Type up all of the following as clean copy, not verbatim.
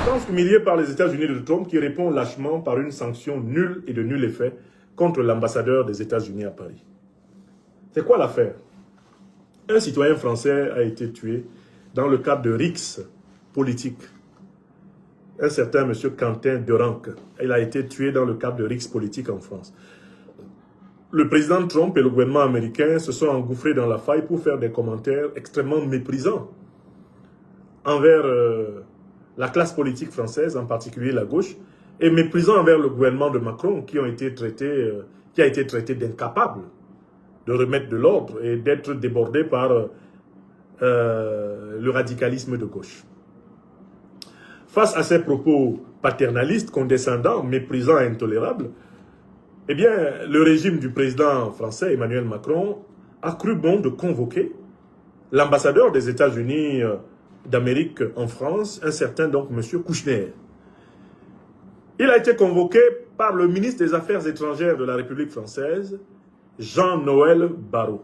France humiliée par les États-Unis de Trump qui répond lâchement par une sanction nulle et de nul effet contre l'ambassadeur des États-Unis à Paris. C'est quoi l'affaire? Un citoyen français a été tué dans le cadre de rixes politiques. Un certain monsieur Quentin Derenque, il a été tué dans le cadre de rixes politiques en France. Le président Trump et le gouvernement américain se sont engouffrés dans la faille pour faire des commentaires extrêmement méprisants envers la classe politique française, en particulier la gauche, et méprisants envers le gouvernement de Macron qui a été traité d'incapable de remettre de l'ordre et d'être débordé par le radicalisme de gauche. Face à ces propos paternalistes, condescendants, méprisants et intolérables, eh bien, le régime du président français Emmanuel Macron a cru bon de convoquer l'ambassadeur des États-Unis d'Amérique en France, un certain donc M. Kouchner. Il a été convoqué par le ministre des Affaires étrangères de la République française, Jean-Noël Barrot.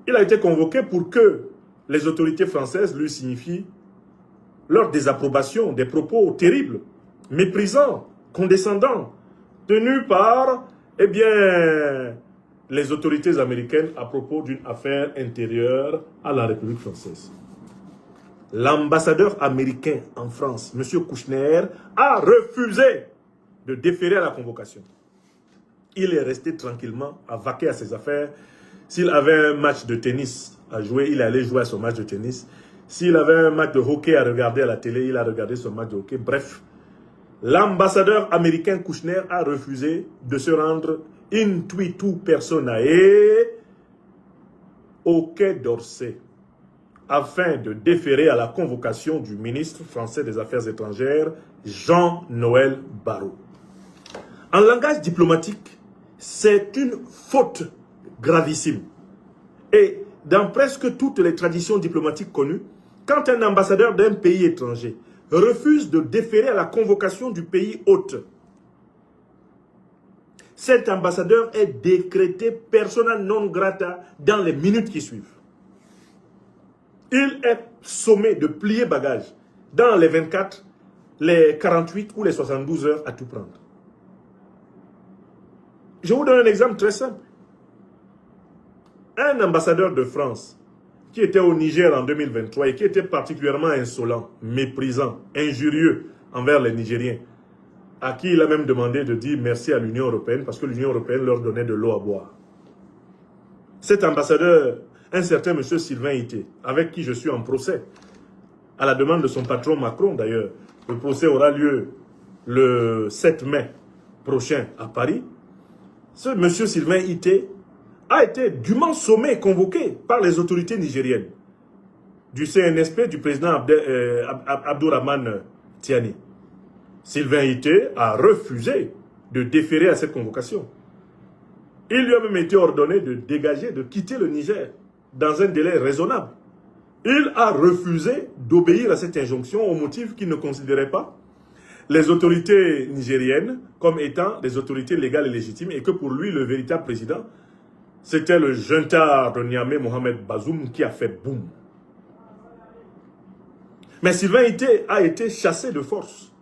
Il a été convoqué pour que les autorités françaises lui signifient leur désapprobation des propos terribles, méprisants, condescendants, tenus par, eh bien, les autorités américaines à propos d'une affaire intérieure à la République française. L'ambassadeur américain en France, M. Kouchner, a refusé de déférer à la convocation. Il est resté tranquillement à vaquer à ses affaires. S'il avait un match de tennis à jouer, il allait jouer à son match de tennis. S'il avait un match de hockey à regarder à la télé, il a regardé son match de hockey. Bref, l'ambassadeur américain Kouchner a refusé de se rendre intuitu personae au Quai d'Orsay afin de déférer à la convocation du ministre français des Affaires étrangères, Jean-Noël Barrot. En langage diplomatique, c'est une faute gravissime. Et dans presque toutes les traditions diplomatiques connues, quand un ambassadeur d'un pays étranger refuse de déférer à la convocation du pays hôte, cet ambassadeur est décrété persona non grata dans les minutes qui suivent. Il est sommé de plier bagage dans les 24, les 48 ou les 72 heures à tout prendre. Je vous donne un exemple très simple. Un ambassadeur de France qui était au Niger en 2023 et qui était particulièrement insolent, méprisant, injurieux envers les Nigériens, à qui il a même demandé de dire merci à l'Union européenne parce que l'Union européenne leur donnait de l'eau à boire. Cet ambassadeur, un certain M. Sylvain Ité, avec qui je suis en procès, à la demande de son patron Macron d'ailleurs, le procès aura lieu le 7 mai prochain à Paris. Ce M. Sylvain Ité a été dûment sommé et convoqué par les autorités nigériennes, du CNSP, du président Abdourahmane Tiani. Sylvain Ité a refusé de déférer à cette convocation. Il lui a même été ordonné de dégager, de quitter le Niger dans un délai raisonnable. Il a refusé d'obéir à cette injonction au motif qu'il ne considérait pas les autorités nigériennes comme étant des autorités légales et légitimes et que pour lui, le véritable président, c'était le junta de Niamey, Mohamed Bazoum, qui a fait boum. Mais Sylvain Ité a été chassé de force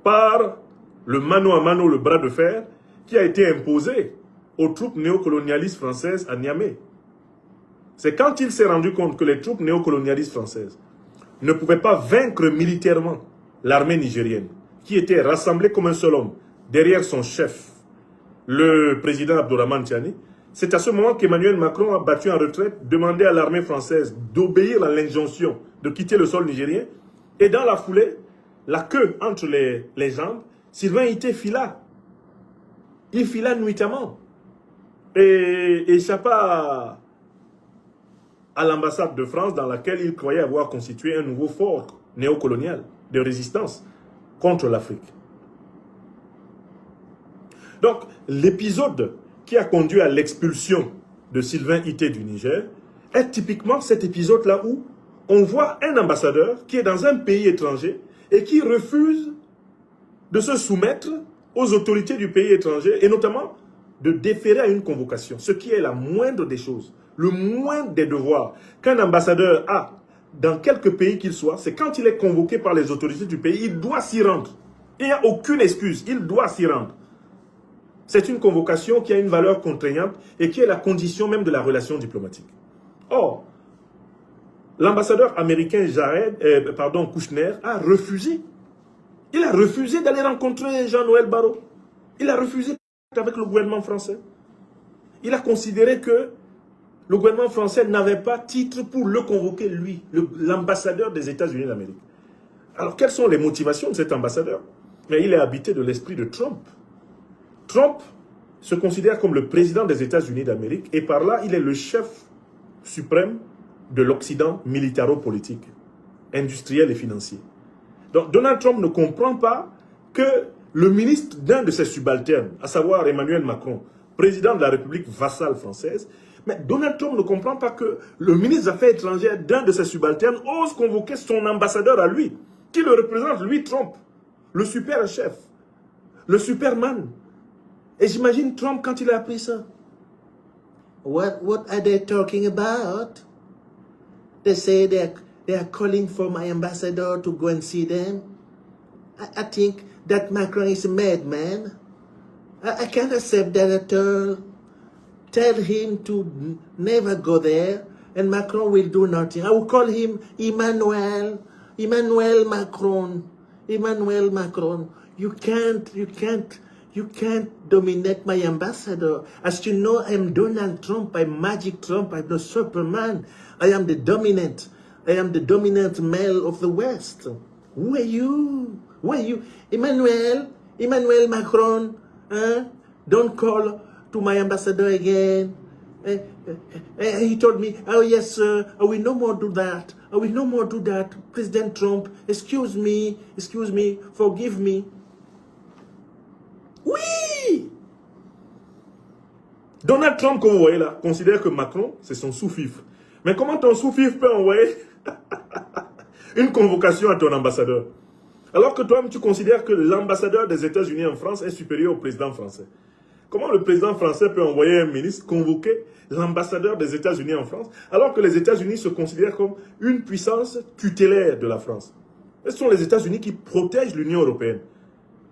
par le mano à mano, le bras de fer, qui a été imposé aux troupes néocolonialistes françaises à Niamey. C'est quand il s'est rendu compte que les troupes néocolonialistes françaises ne pouvaient pas vaincre militairement l'armée nigérienne, qui était rassemblée comme un seul homme, derrière son chef, le président Abdourahmane Tiani. C'est à ce moment qu'Emmanuel Macron a battu en retraite, demandé à l'armée française d'obéir à l'injonction de quitter le sol nigérien. Et dans la foulée, la queue entre les jambes, Sylvain Ité fila. Il fila nuitamment. Et échappa à l'ambassade de France dans laquelle il croyait avoir constitué un nouveau fort néocolonial de résistance contre l'Afrique. Donc, l'épisode qui a conduit à l'expulsion de Sylvain Ité du Niger est typiquement cet épisode-là où on voit un ambassadeur qui est dans un pays étranger et qui refuse de se soumettre aux autorités du pays étranger et notamment de déférer à une convocation, ce qui est la moindre des choses, le moindre des devoirs qu'un ambassadeur a dans quelque pays qu'il soit, c'est quand il est convoqué par les autorités du pays, il doit s'y rendre. Il n'y a aucune excuse, il doit s'y rendre. C'est une convocation qui a une valeur contraignante et qui est la condition même de la relation diplomatique. Or, l'ambassadeur américain Kouchner a refusé. Il a refusé d'aller rencontrer Jean-Noël Barrot. Il a refusé avec le gouvernement français. Il a considéré que le gouvernement français n'avait pas titre pour le convoquer, lui, l'ambassadeur des États-Unis d'Amérique. Alors, quelles sont les motivations de cet ambassadeur? Mais il est habité de l'esprit de Trump. Trump se considère comme le président des États-Unis d'Amérique et par là, il est le chef suprême de l'Occident militaro-politique, industriel et financier. Donc, Donald Trump ne comprend pas que le ministre d'un de ses subalternes, à savoir Emmanuel Macron, président de la République vassale française, mais Donald Trump ne comprend pas que le ministre des Affaires étrangères d'un de ses subalternes ose convoquer son ambassadeur à lui, qui le représente, lui, Trump, le super chef, le Superman. Et j'imagine Trump quand il a appris ça. What are they talking about? They say they are calling for my ambassador to go and see them. I think that Macron is a madman. I can't accept that at all. Tell him to never go there and Macron will do nothing. I will call him Emmanuel Macron. Emmanuel Macron. You can't dominate my ambassador. As you know, I'm Donald Trump, I'm Magic Trump, I'm the Superman. I am the dominant male of the West. Who are you? Who are you? Emmanuel Macron, don't call to my ambassador again. He told me, oh yes, sir, I will no more do that. I will no more do that. President Trump, excuse me, forgive me. Oui! Donald Trump, comme vous voyez là, considère que Macron, c'est son sous-fifre. Mais comment ton sous-fifre peut envoyer une convocation à ton ambassadeur? Alors que toi-même, tu considères que l'ambassadeur des États-Unis en France est supérieur au président français. Comment le président français peut envoyer un ministre convoquer l'ambassadeur des États-Unis en France, alors que les États-Unis se considèrent comme une puissance tutélaire de la France? Ce sont les États-Unis qui protègent l'Union européenne.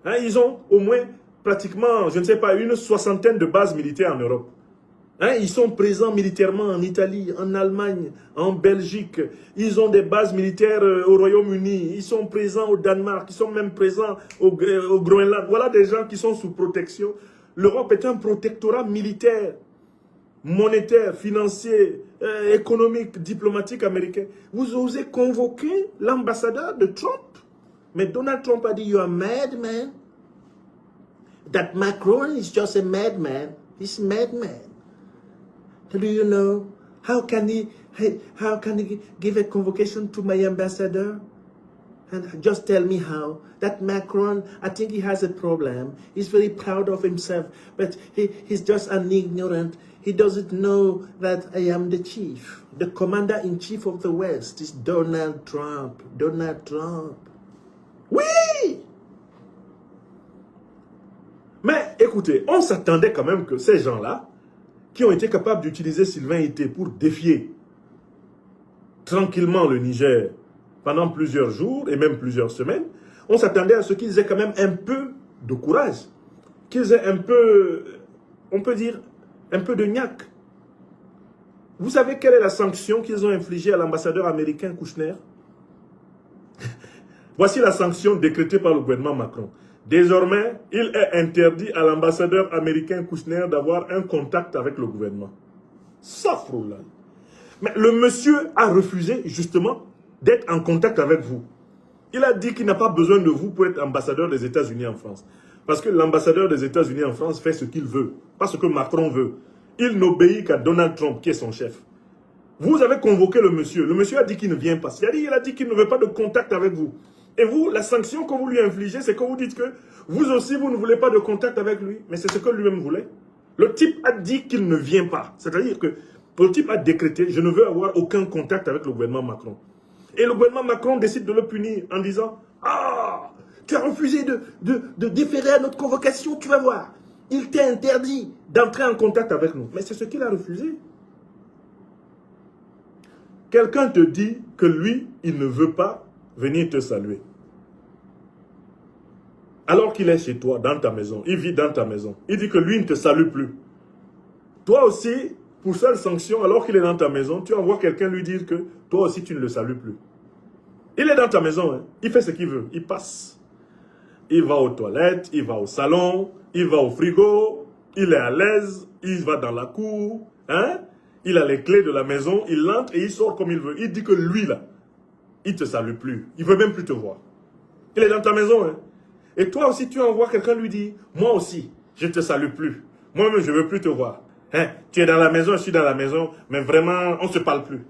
Hein, ils ont au moins pratiquement, je ne sais pas, une soixantaine de bases militaires en Europe. Hein, ils sont présents militairement en Italie, en Allemagne, en Belgique. Ils ont des bases militaires au Royaume-Uni. Ils sont présents au Danemark. Ils sont même présents au Groenland. Voilà des gens qui sont sous protection. L'Europe est un protectorat militaire, monétaire, financier, économique, diplomatique américain. Vous osez convoquer l'ambassadeur de Trump? Mais Donald Trump a dit, you are mad, man. That Macron is just a madman. He's a madman. Do you know how can he give a convocation to my ambassador? And just tell me how. That Macron, I think he has a problem. He's very proud of himself, but he's just an ignorant. He doesn't know that I am the chief. The commander-in-chief of the West is Donald Trump. Donald Trump. Oui! Mais écoutez, on s'attendait quand même que ces gens-là, qui ont été capables d'utiliser Sylvain Ité pour défier tranquillement le Niger pendant plusieurs jours et même plusieurs semaines, on s'attendait à ce qu'ils aient quand même un peu de courage, qu'ils aient un peu, on peut dire, un peu de gnaque. Vous savez quelle est la sanction qu'ils ont infligée à l'ambassadeur américain Kouchner? Voici la sanction décrétée par le gouvernement Macron. Désormais, il est interdit à l'ambassadeur américain Kouchner d'avoir un contact avec le gouvernement. Safroula. Mais le monsieur a refusé justement d'être en contact avec vous. Il a dit qu'il n'a pas besoin de vous pour être ambassadeur des États-Unis en France. Parce que l'ambassadeur des États-Unis en France fait ce qu'il veut, pas ce que Macron veut. Il n'obéit qu'à Donald Trump, qui est son chef. Vous avez convoqué le monsieur. Le monsieur a dit qu'il ne vient pas. Il a dit qu'il ne veut pas de contact avec vous. Et vous, la sanction que vous lui infligez, c'est que vous dites que vous aussi, vous ne voulez pas de contact avec lui. Mais c'est ce que lui-même voulait. Le type a dit qu'il ne vient pas. C'est-à-dire que le type a décrété, je ne veux avoir aucun contact avec le gouvernement Macron. Et le gouvernement Macron décide de le punir en disant, ah, tu as refusé de déférer à notre convocation, tu vas voir. Il t'est interdit d'entrer en contact avec nous. Mais c'est ce qu'il a refusé. quelqu'un te dit que lui, il ne veut pas venir te saluer. Alors qu'il est chez toi, dans ta maison, il vit dans ta maison. Il dit que lui, il ne te salue plus. Toi aussi, pour seule sanction, alors qu'il est dans ta maison, tu envoies quelqu'un lui dire que toi aussi, tu ne le salues plus. Il est dans ta maison, hein. Il fait ce qu'il veut, il passe. Il va aux toilettes, il va au salon, il va au frigo, il est à l'aise, il va dans la cour, hein? Il a les clés de la maison, il entre et il sort comme il veut. Il dit que lui, là, il ne te salue plus. Il ne veut même plus te voir. Il est dans ta maison, hein? Et toi aussi, tu envoies quelqu'un lui dire, moi aussi, je ne te salue plus. Moi-même, je ne veux plus te voir. Hein? Tu es dans la maison, je suis dans la maison, mais vraiment, on ne se parle plus.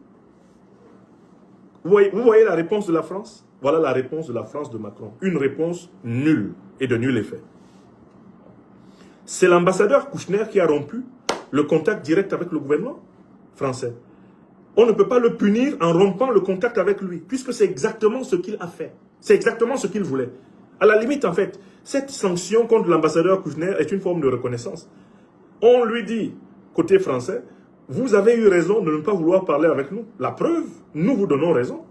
Vous voyez la réponse de la France? Voilà la réponse de la France de Macron. Une réponse nulle et de nul effet. C'est l'ambassadeur Kouchner qui a rompu le contact direct avec le gouvernement français. On ne peut pas le punir en rompant le contact avec lui, puisque c'est exactement ce qu'il a fait. C'est exactement ce qu'il voulait. À la limite, en fait, cette sanction contre l'ambassadeur Kouchner est une forme de reconnaissance. On lui dit, côté français, vous avez eu raison de ne pas vouloir parler avec nous. La preuve, nous vous donnons raison.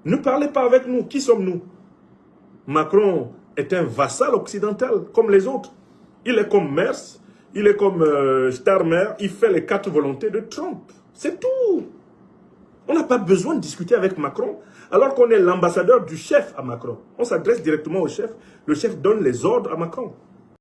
Ne parlez pas avec nous. Qui sommes-nous? Macron est un vassal occidental, comme les autres. Il est comme Merz, il est comme Starmer, il fait les 4 volontés de Trump. C'est tout. On n'a pas besoin de discuter avec Macron, alors qu'on est l'ambassadeur du chef à Macron. On s'adresse directement au chef. Le chef donne les ordres à Macron.